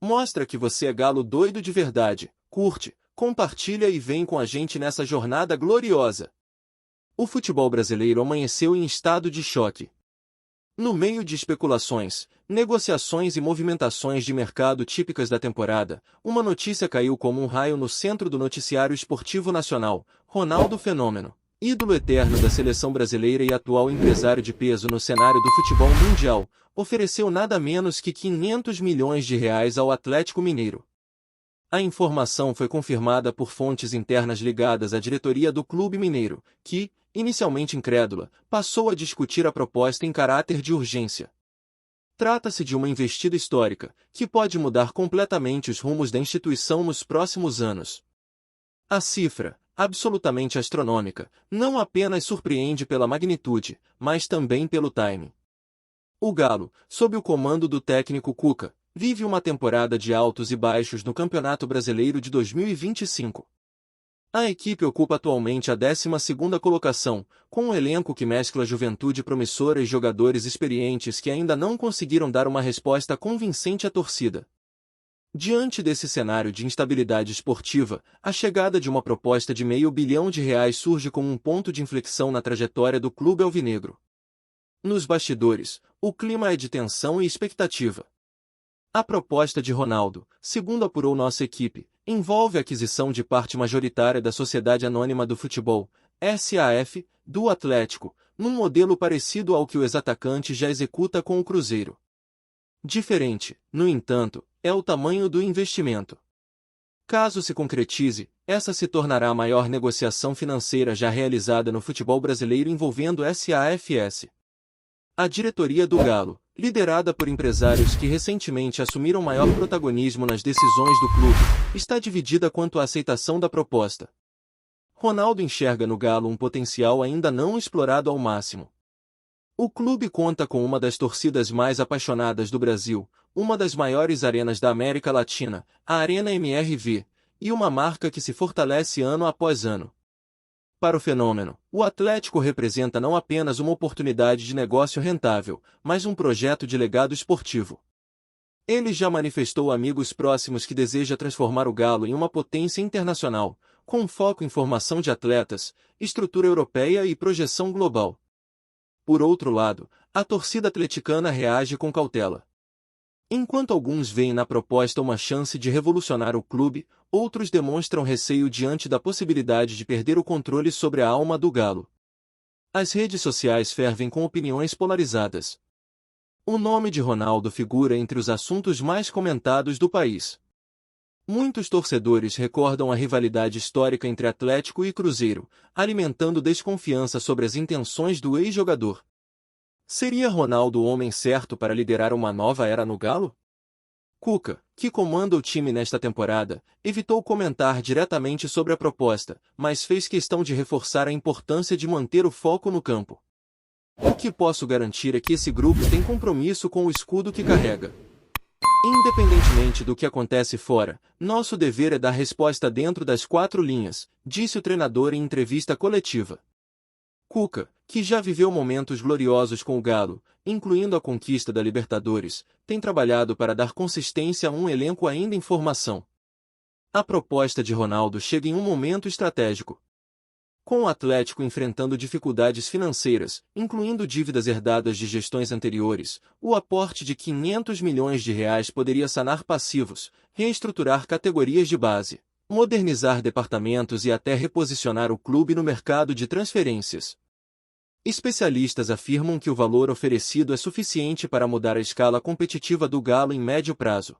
Mostra que você é galo doido de verdade, curte, compartilha e vem com a gente nessa jornada gloriosa. O futebol brasileiro amanheceu em estado de choque. No meio de especulações, negociações e movimentações de mercado típicas da temporada, uma notícia caiu como um raio no centro do noticiário esportivo nacional: Ronaldo Fenômeno, ídolo eterno da seleção brasileira e atual empresário de peso no cenário do futebol mundial, ofereceu nada menos que 500 milhões de reais ao Atlético Mineiro. A informação foi confirmada por fontes internas ligadas à diretoria do Clube Mineiro, que, inicialmente incrédula, passou a discutir a proposta em caráter de urgência. Trata-se de uma investida histórica, que pode mudar completamente os rumos da instituição nos próximos anos. A cifra, absolutamente astronômica, não apenas surpreende pela magnitude, mas também pelo timing. O Galo, sob o comando do técnico Cuca, vive uma temporada de altos e baixos no Campeonato Brasileiro de 2025. A equipe ocupa atualmente a 12ª colocação, com um elenco que mescla juventude promissora e jogadores experientes que ainda não conseguiram dar uma resposta convincente à torcida. Diante desse cenário de instabilidade esportiva, a chegada de uma proposta de R$500 milhão surge como um ponto de inflexão na trajetória do clube alvinegro. Nos bastidores, o clima é de tensão e expectativa. A proposta de Ronaldo, segundo apurou nossa equipe, envolve a aquisição de parte majoritária da Sociedade Anônima do Futebol, SAF, do Atlético, num modelo parecido ao que o ex-atacante já executa com o Cruzeiro. Diferente, no entanto, é o tamanho do investimento. Caso se concretize, essa se tornará a maior negociação financeira já realizada no futebol brasileiro envolvendo SAFS. A diretoria do Galo, liderada por empresários que recentemente assumiram maior protagonismo nas decisões do clube, está dividida quanto à aceitação da proposta. Ronaldo enxerga no Galo um potencial ainda não explorado ao máximo. O clube conta com uma das torcidas mais apaixonadas do Brasil, uma das maiores arenas da América Latina, a Arena MRV, e uma marca que se fortalece ano após ano. Para o Fenômeno, o Atlético representa não apenas uma oportunidade de negócio rentável, mas um projeto de legado esportivo. Ele já manifestou a amigos próximos que deseja transformar o Galo em uma potência internacional, com foco em formação de atletas, estrutura europeia e projeção global. Por outro lado, a torcida atleticana reage com cautela. Enquanto alguns veem na proposta uma chance de revolucionar o clube, outros demonstram receio diante da possibilidade de perder o controle sobre a alma do Galo. As redes sociais fervem com opiniões polarizadas. O nome de Ronaldo figura entre os assuntos mais comentados do país. Muitos torcedores recordam a rivalidade histórica entre Atlético e Cruzeiro, alimentando desconfiança sobre as intenções do ex-jogador. Seria Ronaldo o homem certo para liderar uma nova era no Galo? Cuca, que comanda o time nesta temporada, evitou comentar diretamente sobre a proposta, mas fez questão de reforçar a importância de manter o foco no campo. O que posso garantir é que esse grupo tem compromisso com o escudo que carrega. Independentemente do que acontece fora, nosso dever é dar resposta dentro das 4 linhas, disse o treinador em entrevista coletiva. Cuca, que já viveu momentos gloriosos com o Galo, incluindo a conquista da Libertadores, tem trabalhado para dar consistência a um elenco ainda em formação. A proposta de Ronaldo chega em um momento estratégico. Com o Atlético enfrentando dificuldades financeiras, incluindo dívidas herdadas de gestões anteriores, o aporte de R$500 milhões poderia sanar passivos, reestruturar categorias de base, modernizar departamentos e até reposicionar o clube no mercado de transferências. Especialistas afirmam que o valor oferecido é suficiente para mudar a escala competitiva do Galo em médio prazo.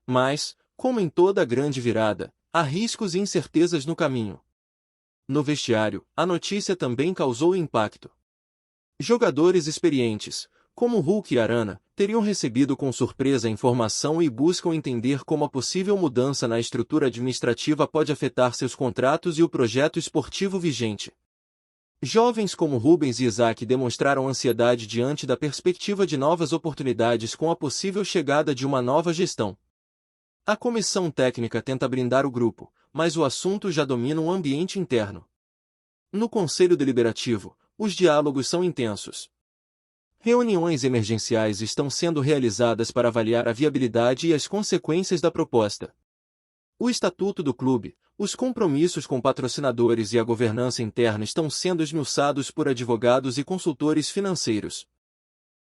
Mas, como em toda grande virada, há riscos e incertezas no caminho. No vestiário, a notícia também causou impacto. Jogadores experientes, como Hulk e Arana, teriam recebido com surpresa a informação e buscam entender como a possível mudança na estrutura administrativa pode afetar seus contratos e o projeto esportivo vigente. Jovens como Rubens e Isaac demonstraram ansiedade diante da perspectiva de novas oportunidades com a possível chegada de uma nova gestão. A comissão técnica tenta brindar o grupo, mas o assunto já domina o ambiente interno. No Conselho Deliberativo, os diálogos são intensos. Reuniões emergenciais estão sendo realizadas para avaliar a viabilidade e as consequências da proposta. O estatuto do clube, os compromissos com patrocinadores e a governança interna estão sendo esmiuçados por advogados e consultores financeiros.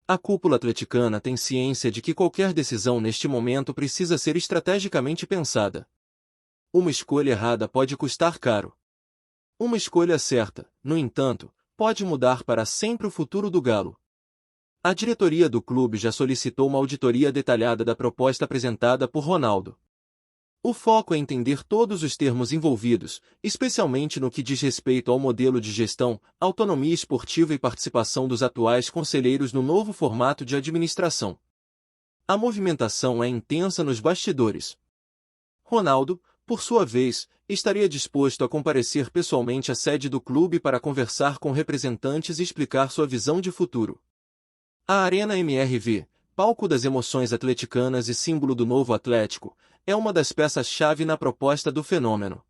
A cúpula atleticana tem ciência de que qualquer decisão neste momento precisa ser estrategicamente pensada. Uma escolha errada pode custar caro. Uma escolha certa, no entanto, pode mudar para sempre o futuro do Galo. A diretoria do clube já solicitou uma auditoria detalhada da proposta apresentada por Ronaldo. O foco é entender todos os termos envolvidos, especialmente no que diz respeito ao modelo de gestão, autonomia esportiva e participação dos atuais conselheiros no novo formato de administração. A movimentação é intensa nos bastidores. Ronaldo, por sua vez, estaria disposto a comparecer pessoalmente à sede do clube para conversar com representantes e explicar sua visão de futuro. A Arena MRV, palco das emoções atleticanas e símbolo do novo Atlético, é uma das peças-chave na proposta do fenômeno.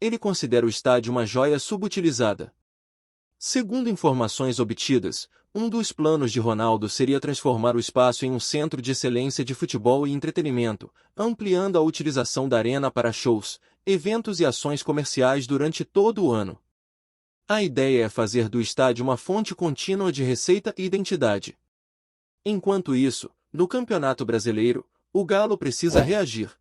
Ele considera o estádio uma joia subutilizada. Segundo informações obtidas, um dos planos de Ronaldo seria transformar o espaço em um centro de excelência de futebol e entretenimento, ampliando a utilização da arena para shows, eventos e ações comerciais durante todo o ano. A ideia é fazer do estádio uma fonte contínua de receita e identidade. Enquanto isso, no Campeonato Brasileiro, o Galo precisa reagir.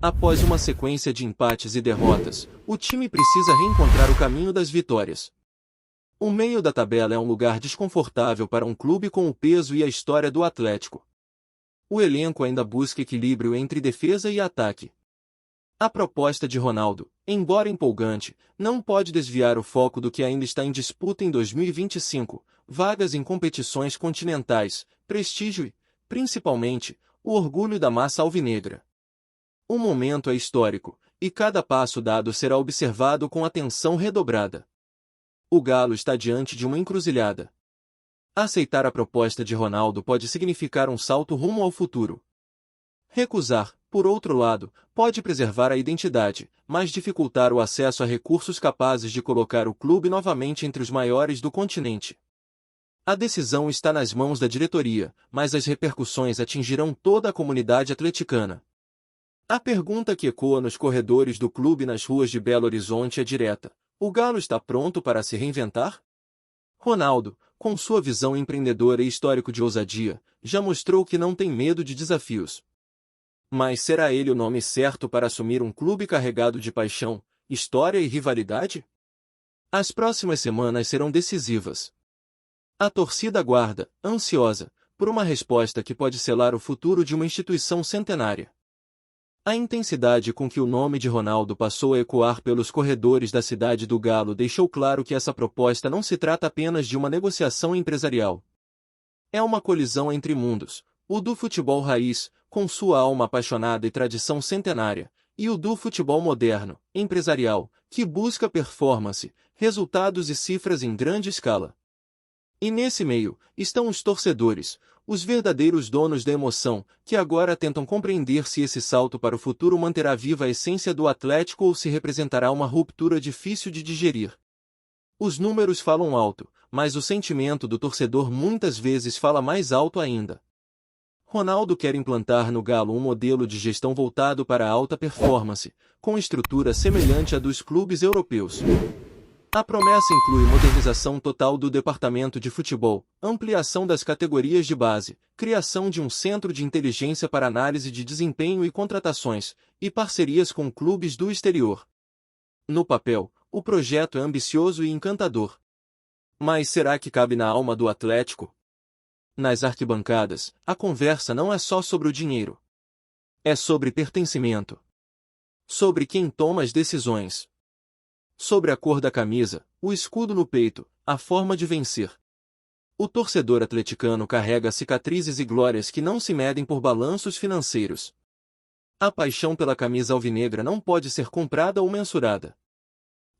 Após uma sequência de empates e derrotas, o time precisa reencontrar o caminho das vitórias. O meio da tabela é um lugar desconfortável para um clube com o peso e a história do Atlético. O elenco ainda busca equilíbrio entre defesa e ataque. A proposta de Ronaldo, embora empolgante, não pode desviar o foco do que ainda está em disputa em 2025, vagas em competições continentais, prestígio e, principalmente, o orgulho da massa alvinegra. O momento é histórico, e cada passo dado será observado com atenção redobrada. O Galo está diante de uma encruzilhada. Aceitar a proposta de Ronaldo pode significar um salto rumo ao futuro. Recusar, por outro lado, pode preservar a identidade, mas dificultar o acesso a recursos capazes de colocar o clube novamente entre os maiores do continente. A decisão está nas mãos da diretoria, mas as repercussões atingirão toda a comunidade atleticana. A pergunta que ecoa nos corredores do clube e nas ruas de Belo Horizonte é direta: o Galo está pronto para se reinventar? Ronaldo, com sua visão empreendedora e histórico de ousadia, já mostrou que não tem medo de desafios. Mas será ele o nome certo para assumir um clube carregado de paixão, história e rivalidade? As próximas semanas serão decisivas. A torcida aguarda, ansiosa, por uma resposta que pode selar o futuro de uma instituição centenária. A intensidade com que o nome de Ronaldo passou a ecoar pelos corredores da cidade do Galo deixou claro que essa proposta não se trata apenas de uma negociação empresarial. É uma colisão entre mundos, o do futebol raiz, com sua alma apaixonada e tradição centenária, e o do futebol moderno, empresarial, que busca performance, resultados e cifras em grande escala. E nesse meio, estão os torcedores, os verdadeiros donos da emoção, que agora tentam compreender se esse salto para o futuro manterá viva a essência do Atlético ou se representará uma ruptura difícil de digerir. Os números falam alto, mas o sentimento do torcedor muitas vezes fala mais alto ainda. Ronaldo quer implantar no Galo um modelo de gestão voltado para a alta performance, com estrutura semelhante à dos clubes europeus. A promessa inclui modernização total do departamento de futebol, ampliação das categorias de base, criação de um centro de inteligência para análise de desempenho e contratações, e parcerias com clubes do exterior. No papel, o projeto é ambicioso e encantador. Mas será que cabe na alma do Atlético? Nas arquibancadas, a conversa não é só sobre o dinheiro. É sobre pertencimento. Sobre quem toma as decisões. Sobre a cor da camisa, o escudo no peito, a forma de vencer. O torcedor atleticano carrega cicatrizes e glórias que não se medem por balanços financeiros. A paixão pela camisa alvinegra não pode ser comprada ou mensurada.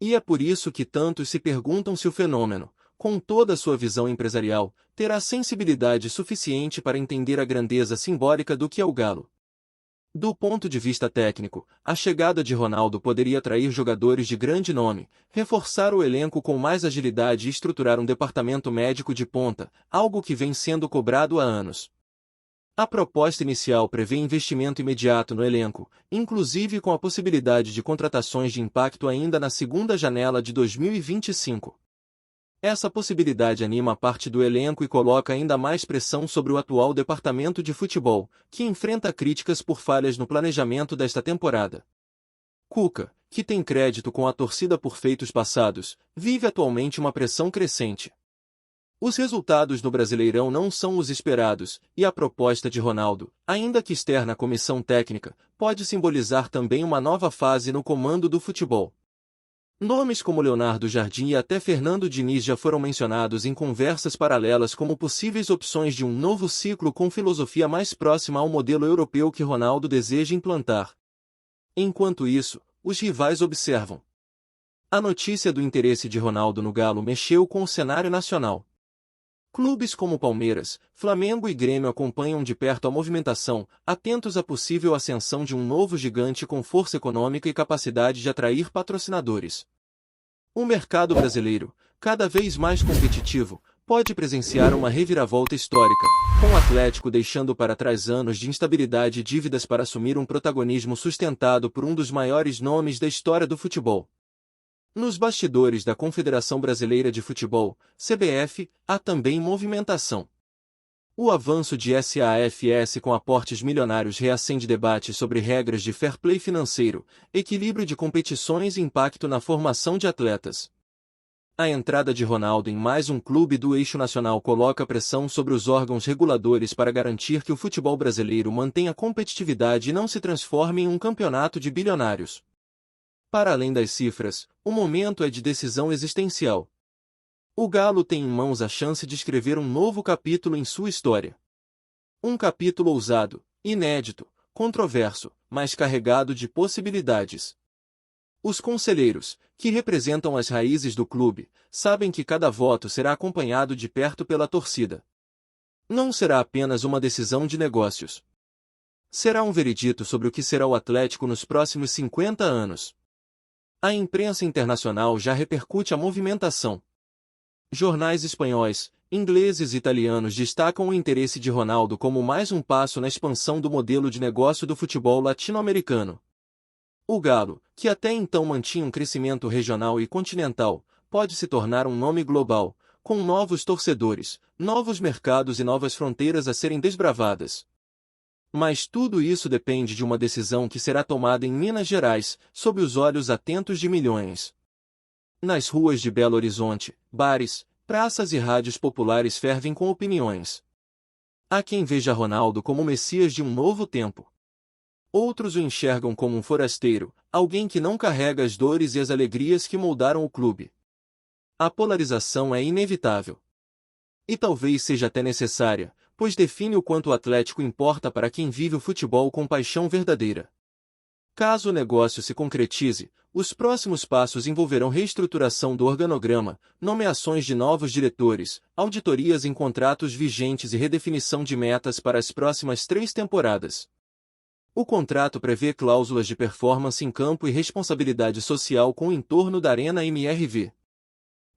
E é por isso que tantos se perguntam se o fenômeno, com toda a sua visão empresarial, terá sensibilidade suficiente para entender a grandeza simbólica do que é o Galo. Do ponto de vista técnico, a chegada de Ronaldo poderia atrair jogadores de grande nome, reforçar o elenco com mais agilidade e estruturar um departamento médico de ponta, algo que vem sendo cobrado há anos. A proposta inicial prevê investimento imediato no elenco, inclusive com a possibilidade de contratações de impacto ainda na segunda janela de 2025. Essa possibilidade anima parte do elenco e coloca ainda mais pressão sobre o atual departamento de futebol, que enfrenta críticas por falhas no planejamento desta temporada. Cuca, que tem crédito com a torcida por feitos passados, vive atualmente uma pressão crescente. Os resultados no Brasileirão não são os esperados, e a proposta de Ronaldo, ainda que externa à comissão técnica, pode simbolizar também uma nova fase no comando do futebol. Nomes como Leonardo Jardim e até Fernando Diniz já foram mencionados em conversas paralelas como possíveis opções de um novo ciclo com filosofia mais próxima ao modelo europeu que Ronaldo deseja implantar. Enquanto isso, os rivais observam. A notícia do interesse de Ronaldo no Galo mexeu com o cenário nacional. Clubes como Palmeiras, Flamengo e Grêmio acompanham de perto a movimentação, atentos à possível ascensão de um novo gigante com força econômica e capacidade de atrair patrocinadores. O mercado brasileiro, cada vez mais competitivo, pode presenciar uma reviravolta histórica, com o Atlético deixando para trás anos de instabilidade e dívidas para assumir um protagonismo sustentado por um dos maiores nomes da história do futebol. Nos bastidores da Confederação Brasileira de Futebol, CBF, há também movimentação. O avanço de SAFS com aportes milionários reacende debate sobre regras de fair play financeiro, equilíbrio de competições e impacto na formação de atletas. A entrada de Ronaldo em mais um clube do eixo nacional coloca pressão sobre os órgãos reguladores para garantir que o futebol brasileiro mantenha competitividade e não se transforme em um campeonato de bilionários. Para além das cifras, o momento é de decisão existencial. O Galo tem em mãos a chance de escrever um novo capítulo em sua história. Um capítulo ousado, inédito, controverso, mas carregado de possibilidades. Os conselheiros, que representam as raízes do clube, sabem que cada voto será acompanhado de perto pela torcida. Não será apenas uma decisão de negócios. Será um veredito sobre o que será o Atlético nos próximos 50 anos. A imprensa internacional já repercute a movimentação. Jornais espanhóis, ingleses e italianos destacam o interesse de Ronaldo como mais um passo na expansão do modelo de negócio do futebol latino-americano. O Galo, que até então mantinha um crescimento regional e continental, pode se tornar um nome global, com novos torcedores, novos mercados e novas fronteiras a serem desbravadas. Mas tudo isso depende de uma decisão que será tomada em Minas Gerais, sob os olhos atentos de milhões. Nas ruas de Belo Horizonte, bares, praças e rádios populares fervem com opiniões. Há quem veja Ronaldo como o Messias de um novo tempo. Outros o enxergam como um forasteiro, alguém que não carrega as dores e as alegrias que moldaram o clube. A polarização é inevitável. E talvez seja até necessária, pois define o quanto o Atlético importa para quem vive o futebol com paixão verdadeira. Caso o negócio se concretize, os próximos passos envolverão reestruturação do organograma, nomeações de novos diretores, auditorias em contratos vigentes e redefinição de metas para as próximas 3 temporadas. O contrato prevê cláusulas de performance em campo e responsabilidade social com o entorno da Arena MRV.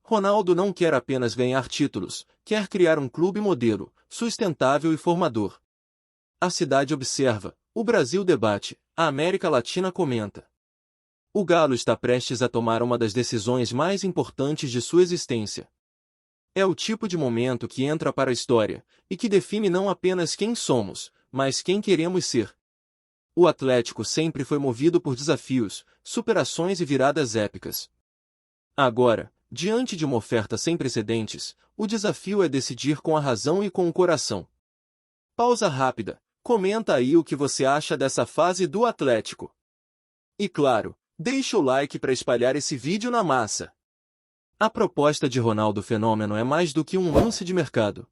Ronaldo não quer apenas ganhar títulos, quer criar um clube modelo, sustentável e formador. A cidade observa, o Brasil debate, a América Latina comenta. O Galo está prestes a tomar uma das decisões mais importantes de sua existência. É o tipo de momento que entra para a história, e que define não apenas quem somos, mas quem queremos ser. O Atlético sempre foi movido por desafios, superações e viradas épicas. Agora, diante de uma oferta sem precedentes, o desafio é decidir com a razão e com o coração. Pausa rápida. Comenta aí o que você acha dessa fase do Atlético. E claro, deixa o like para espalhar esse vídeo na massa. A proposta de Ronaldo Fenômeno é mais do que um lance de mercado.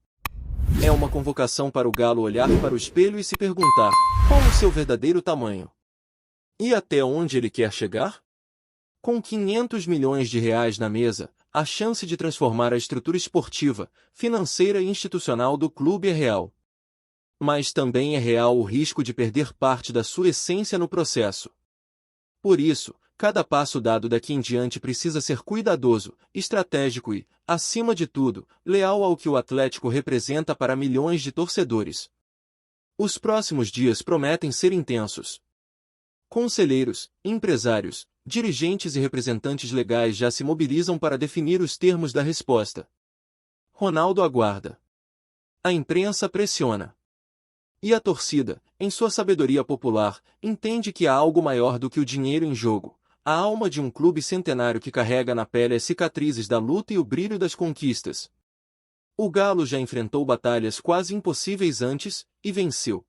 É uma convocação para o Galo olhar para o espelho e se perguntar, qual o seu verdadeiro tamanho? E até onde ele quer chegar? Com 500 milhões de reais na mesa, a chance de transformar a estrutura esportiva, financeira e institucional do clube é real. Mas também é real o risco de perder parte da sua essência no processo. Por isso, cada passo dado daqui em diante precisa ser cuidadoso, estratégico e, acima de tudo, leal ao que o Atlético representa para milhões de torcedores. Os próximos dias prometem ser intensos. Conselheiros, empresários, dirigentes e representantes legais já se mobilizam para definir os termos da resposta. Ronaldo aguarda. A imprensa pressiona. E a torcida, em sua sabedoria popular, entende que há algo maior do que o dinheiro em jogo. A alma de um clube centenário que carrega na pele as cicatrizes da luta e o brilho das conquistas. O Galo já enfrentou batalhas quase impossíveis antes, e venceu.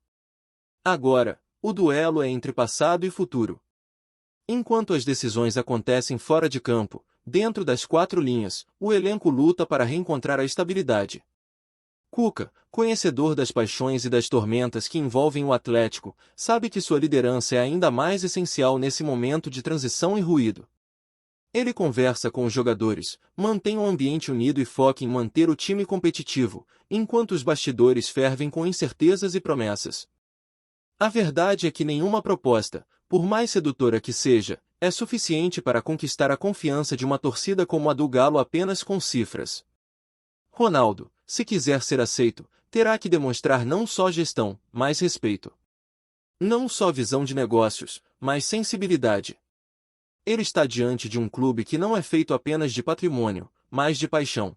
Agora, o duelo é entre passado e futuro. Enquanto as decisões acontecem fora de campo, dentro das quatro linhas, o elenco luta para reencontrar a estabilidade. Cuca, conhecedor das paixões e das tormentas que envolvem o Atlético, sabe que sua liderança é ainda mais essencial nesse momento de transição e ruído. Ele conversa com os jogadores, mantém o ambiente unido e foca em manter o time competitivo, enquanto os bastidores fervem com incertezas e promessas. A verdade é que nenhuma proposta, por mais sedutora que seja, é suficiente para conquistar a confiança de uma torcida como a do Galo apenas com cifras. Ronaldo, se quiser ser aceito, terá que demonstrar não só gestão, mas respeito. Não só visão de negócios, mas sensibilidade. Ele está diante de um clube que não é feito apenas de patrimônio, mas de paixão.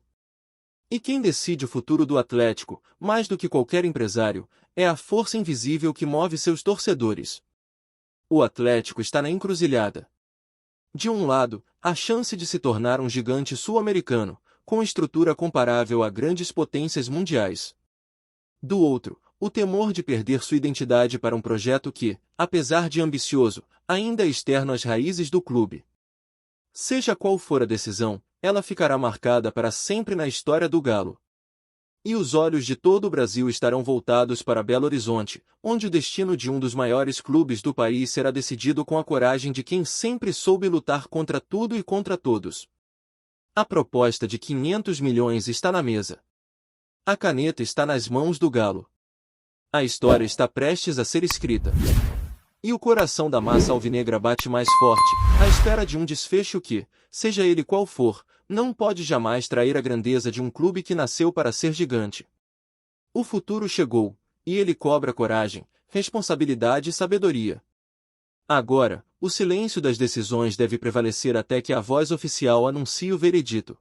E quem decide o futuro do Atlético, mais do que qualquer empresário, é a força invisível que move seus torcedores. O Atlético está na encruzilhada. De um lado, a chance de se tornar um gigante sul-americano, com estrutura comparável a grandes potências mundiais. Do outro, o temor de perder sua identidade para um projeto que, apesar de ambicioso, ainda é externo às raízes do clube. Seja qual for a decisão, ela ficará marcada para sempre na história do Galo. E os olhos de todo o Brasil estarão voltados para Belo Horizonte, onde o destino de um dos maiores clubes do país será decidido com a coragem de quem sempre soube lutar contra tudo e contra todos. A proposta de 500 milhões está na mesa. A caneta está nas mãos do Galo. A história está prestes a ser escrita. E o coração da massa alvinegra bate mais forte, à espera de um desfecho que, seja ele qual for, não pode jamais trair a grandeza de um clube que nasceu para ser gigante. O futuro chegou, e ele cobra coragem, responsabilidade e sabedoria. Agora, o silêncio das decisões deve prevalecer até que a voz oficial anuncie o veredito.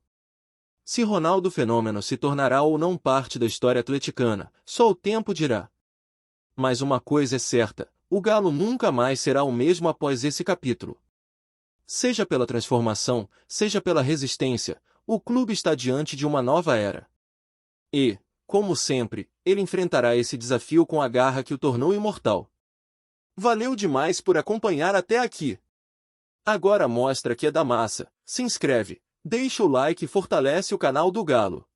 Se Ronaldo Fenômeno se tornará ou não parte da história atleticana, só o tempo dirá. Mas uma coisa é certa, o Galo nunca mais será o mesmo após esse capítulo. Seja pela transformação, seja pela resistência, o clube está diante de uma nova era. E, como sempre, ele enfrentará esse desafio com a garra que o tornou imortal. Valeu demais por acompanhar até aqui. Agora mostra que é da massa, se inscreve, deixa o like e fortalece o canal do Galo.